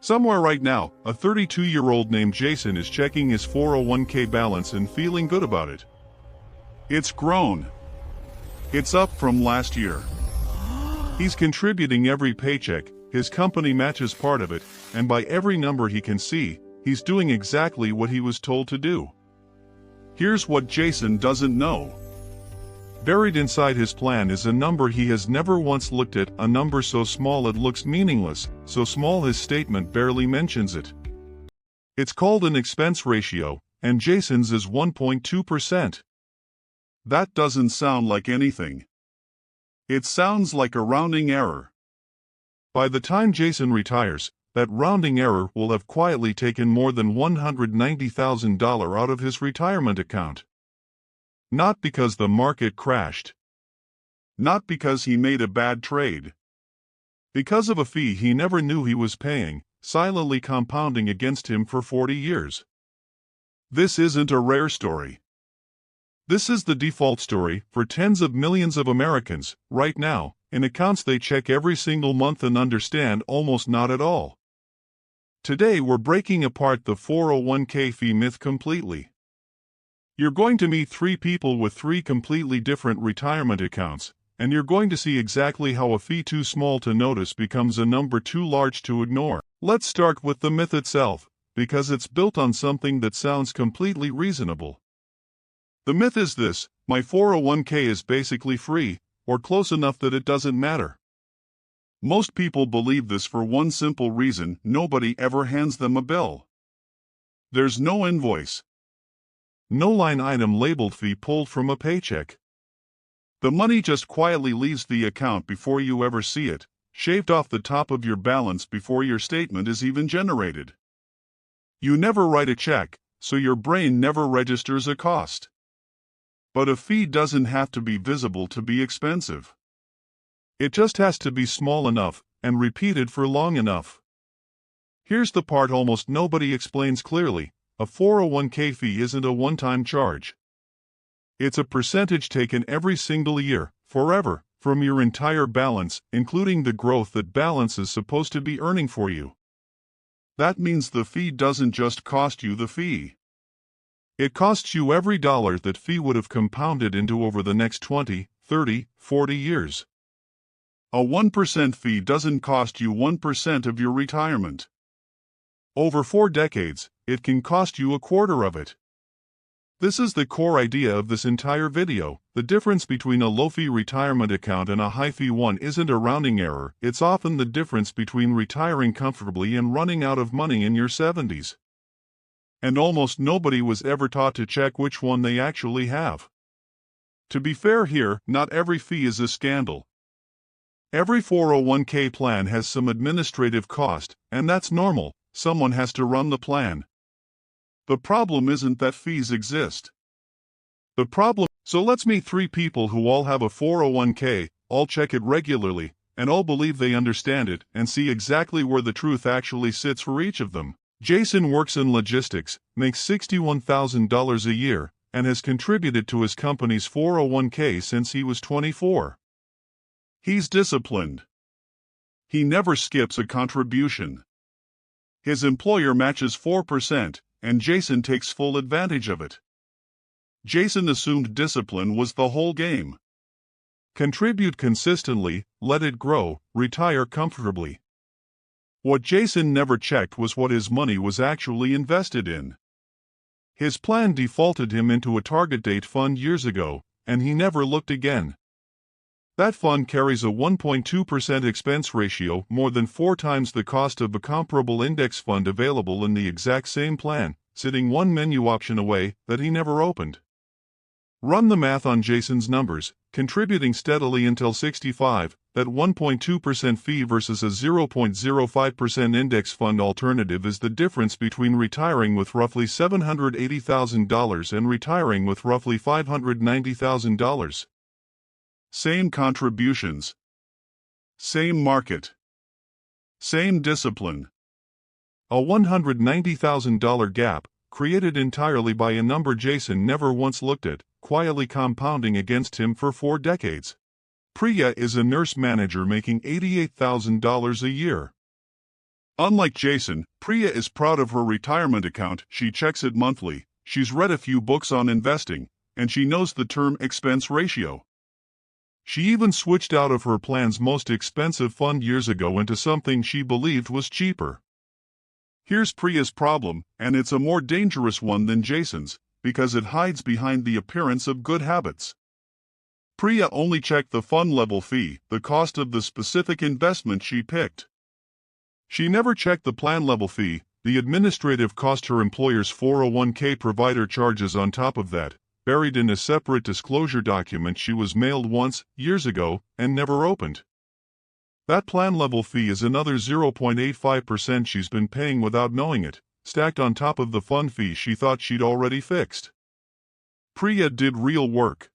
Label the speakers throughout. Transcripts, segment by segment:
Speaker 1: Somewhere right now, a 32-year-old named Jason is checking his 401k balance and feeling good about it. It's grown. It's up from last year. He's contributing every paycheck, his company matches part of it, and by every number he can see, he's doing exactly what he was told to do. Here's what Jason doesn't know. Buried inside his plan is a number he has never once looked at, a number so small it looks meaningless, so small his statement barely mentions it. It's called an expense ratio, and Jason's is 1.2%. That doesn't sound like anything. It sounds like a rounding error. By the time Jason retires, that rounding error will have quietly taken more than $190,000 out of his retirement account. Not because the market crashed. Not because he made a bad trade. Because of a fee he never knew he was paying, silently compounding against him for 40 years. This isn't a rare story. This is the default story for tens of millions of Americans, right now, in accounts they check every single month and understand almost not at all. Today we're breaking apart the 401k fee myth completely. You're going to meet three people with three completely different retirement accounts, and you're going to see exactly how a fee too small to notice becomes a number too large to ignore. Let's start with the myth itself, because it's built on something that sounds completely reasonable. The myth is this: my 401k is basically free, or close enough that it doesn't matter. Most people believe this for one simple reason: nobody ever hands them a bill. There's no invoice. No line item labeled fee pulled from a paycheck. The money just quietly leaves the account before you ever see it, shaved off the top of your balance before your statement is even generated. You never write a check, so your brain never registers a cost. But a fee doesn't have to be visible to be expensive. It just has to be small enough and repeated for long enough. Here's the part almost nobody explains clearly: a 401k fee isn't a one-time charge. It's a percentage taken every single year, forever, from your entire balance, including the growth that balance is supposed to be earning for you. That means the fee doesn't just cost you the fee. It costs you every dollar that fee would have compounded into over the next 20, 30, 40 years. A 1% fee doesn't cost you 1% of your retirement. Over 4 decades, it can cost you a quarter of it. This is the core idea of this entire video. The difference between a low-fee retirement account and a high-fee one isn't a rounding error, it's often the difference between retiring comfortably and running out of money in your 70s. And almost nobody was ever taught to check which one they actually have. To be fair here, not every fee is a scandal. Every 401k plan has some administrative cost, and that's normal. Someone has to run the plan. The problem isn't that fees exist. So let's meet three people who all have a 401k, all check it regularly, and all believe they understand it, and see exactly where the truth actually sits for each of them. Jason works in logistics, makes $61,000 a year, and has contributed to his company's 401k since he was 24. He's disciplined. He never skips a contribution. His employer matches 4%, and Jason takes full advantage of it. Jason assumed discipline was the whole game. Contribute consistently, let it grow, retire comfortably. What Jason never checked was what his money was actually invested in. His plan defaulted him into a target date fund years ago, and he never looked again. That fund carries a 1.2% expense ratio, more than 4 times the cost of a comparable index fund available in the exact same plan, sitting one menu option away that he never opened. Run the math on Jason's numbers: contributing steadily until 65, that 1.2% fee versus a 0.05% index fund alternative is the difference between retiring with roughly $780,000 and retiring with roughly $590,000. Same contributions. Same market. Same discipline. A $190,000 gap, created entirely by a number Jason never once looked at, quietly compounding against him for 4 decades. Priya is a nurse manager making $88,000 a year. Unlike Jason, Priya is proud of her retirement account. She checks it monthly, she's read a few books on investing, and she knows the term expense ratio. She even switched out of her plan's most expensive fund years ago into something she believed was cheaper. Here's Priya's problem, and it's a more dangerous one than Jason's, because it hides behind the appearance of good habits. Priya only checked the fund level fee, the cost of the specific investment she picked. She never checked the plan level fee, the administrative cost her employer's 401k provider charges on top of that, buried in a separate disclosure document she was mailed once, years ago, and never opened. That plan level fee is another 0.85% she's been paying without knowing it, stacked on top of the fund fee she thought she'd already fixed. Priya did real work.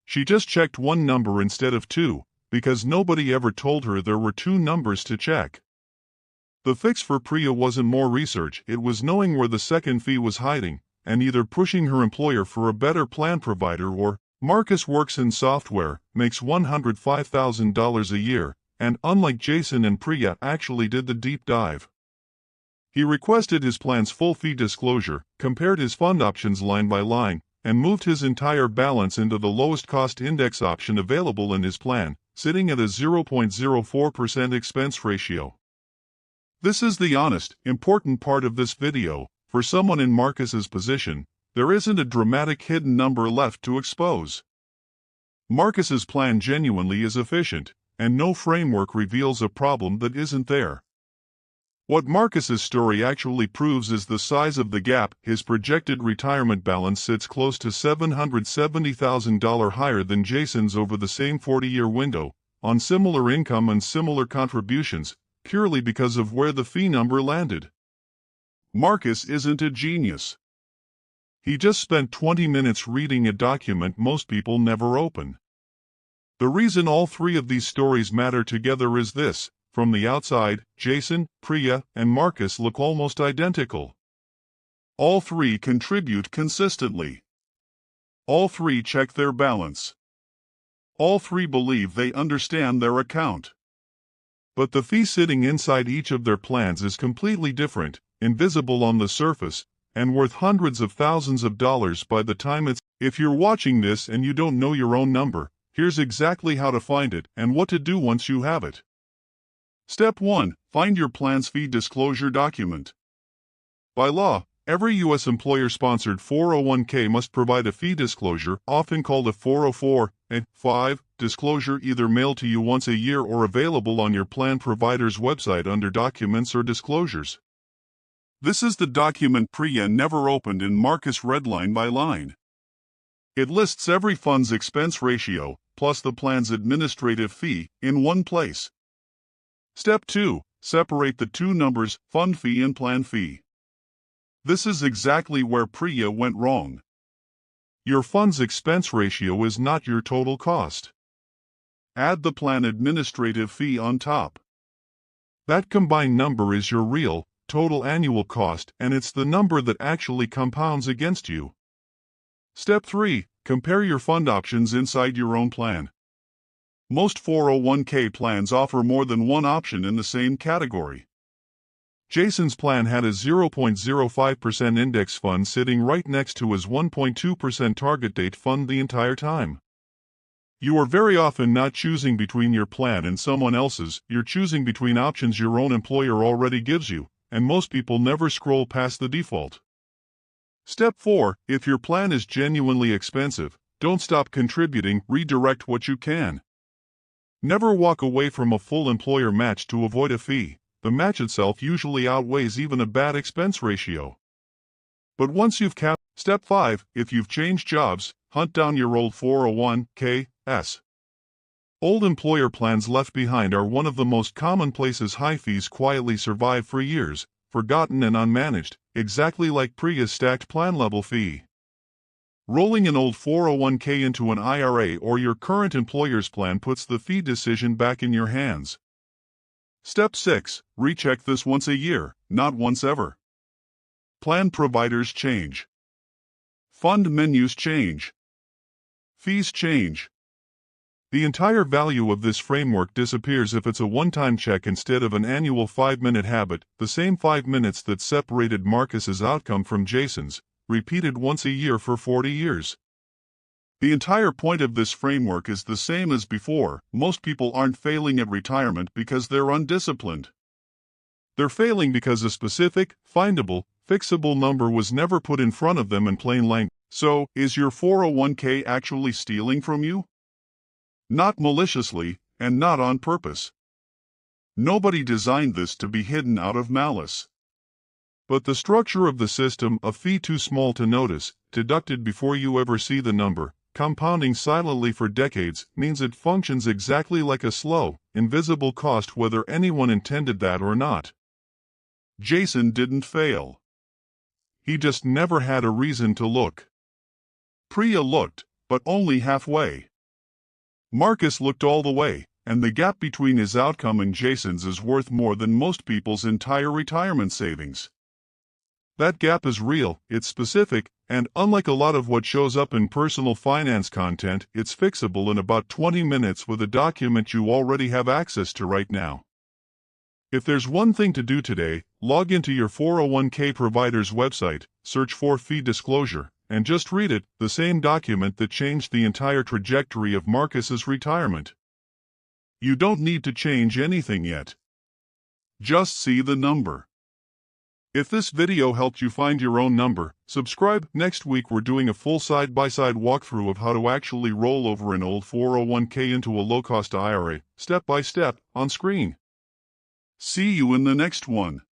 Speaker 1: She just checked one number instead of two, because nobody ever told her there were two numbers to check. The fix for Priya wasn't more research, it was knowing where the second fee was hiding, and either pushing her employer for a better plan provider or, Marcus works in software, makes $105,000 a year, and unlike Jason and Priya actually did the deep dive. He requested his plan's full fee disclosure, compared his fund options line by line, and moved his entire balance into the lowest cost index option available in his plan, sitting at a 0.04% expense ratio. This is the honest, important part of this video. For someone in Marcus's position, there isn't a dramatic hidden number left to expose. Marcus's plan genuinely is efficient, and no framework reveals a problem that isn't there. What Marcus's story actually proves is the size of the gap. His projected retirement balance sits close to $770,000 higher than Jason's over the same 40-year window, on similar income and similar contributions, purely because of where the fee number landed. Marcus isn't a genius. He just spent 20 minutes reading a document most people never open. The reason all three of these stories matter together is this: from the outside, Jason, Priya, and Marcus look almost identical. All three contribute consistently. All three check their balance. All three believe they understand their account. But the fee sitting inside each of their plans is completely different, invisible on the surface, and worth hundreds of thousands of dollars by the time it's. If you're watching this and you don't know your own number, here's exactly how to find it and what to do once you have it. Step 1. Find your plan's fee disclosure document. By law, every U.S. employer-sponsored 401k must provide a fee disclosure, often called a 404(5) disclosure, either mailed to you once a year or available on your plan provider's website under Documents or Disclosures. This is the document Priya never opened and Marcus read line by line. It lists every fund's expense ratio, plus the plan's administrative fee, in one place. Step 2. Separate the two numbers, fund fee and plan fee. This is exactly where Priya went wrong. Your fund's expense ratio is not your total cost. Add the plan administrative fee on top. That combined number is your real, total annual cost, and it's the number that actually compounds against you. Step 3. Compare your fund options inside your own plan. Most 401k plans offer more than one option in the same category. Jason's plan had a 0.05% index fund sitting right next to his 1.2% target date fund the entire time. You are very often not choosing between your plan and someone else's, you're choosing between options your own employer already gives you, and most people never scroll past the default. Step 4. If your plan is genuinely expensive, don't stop contributing, redirect what you can. Never walk away from a full employer match to avoid a fee. The match itself usually outweighs even a bad expense ratio. But once you've capped. Step 5. If you've changed jobs, hunt down your old 401k(s). Old employer plans left behind are one of the most common places high fees quietly survive for years, forgotten and unmanaged, exactly like Priya's stacked plan level fee. Rolling an old 401k into an IRA or your current employer's plan puts the fee decision back in your hands. Step 6. Recheck this once a year, not once ever. Plan providers change. Fund menus change. Fees change. The entire value of this framework disappears if it's a one-time check instead of an annual 5-minute habit, the same 5 minutes that separated Marcus's outcome from Jason's, repeated once a year for 40 years. The entire point of this framework is the same as before. Most people aren't failing at retirement because they're undisciplined. They're failing because a specific, findable, fixable number was never put in front of them in plain language. So, is your 401k actually stealing from you? Not maliciously, and not on purpose. Nobody designed this to be hidden out of malice. But the structure of the system, a fee too small to notice, deducted before you ever see the number, compounding silently for decades, means it functions exactly like a slow, invisible cost whether anyone intended that or not. Jason didn't fail. He just never had a reason to look. Priya looked, but only halfway. Marcus looked all the way, and the gap between his outcome and Jason's is worth more than most people's entire retirement savings. That gap is real, it's specific, and unlike a lot of what shows up in personal finance content, it's fixable in about 20 minutes with a document you already have access to right now. If there's one thing to do today, log into your 401k provider's website, search for fee disclosure, and just read it, the same document that changed the entire trajectory of Marcus's retirement. You don't need to change anything yet. Just see the number. If this video helped you find your own number, subscribe. Next week we're doing a full side-by-side walkthrough of how to actually roll over an old 401k into a low-cost IRA, step by step, on screen. See you in the next one.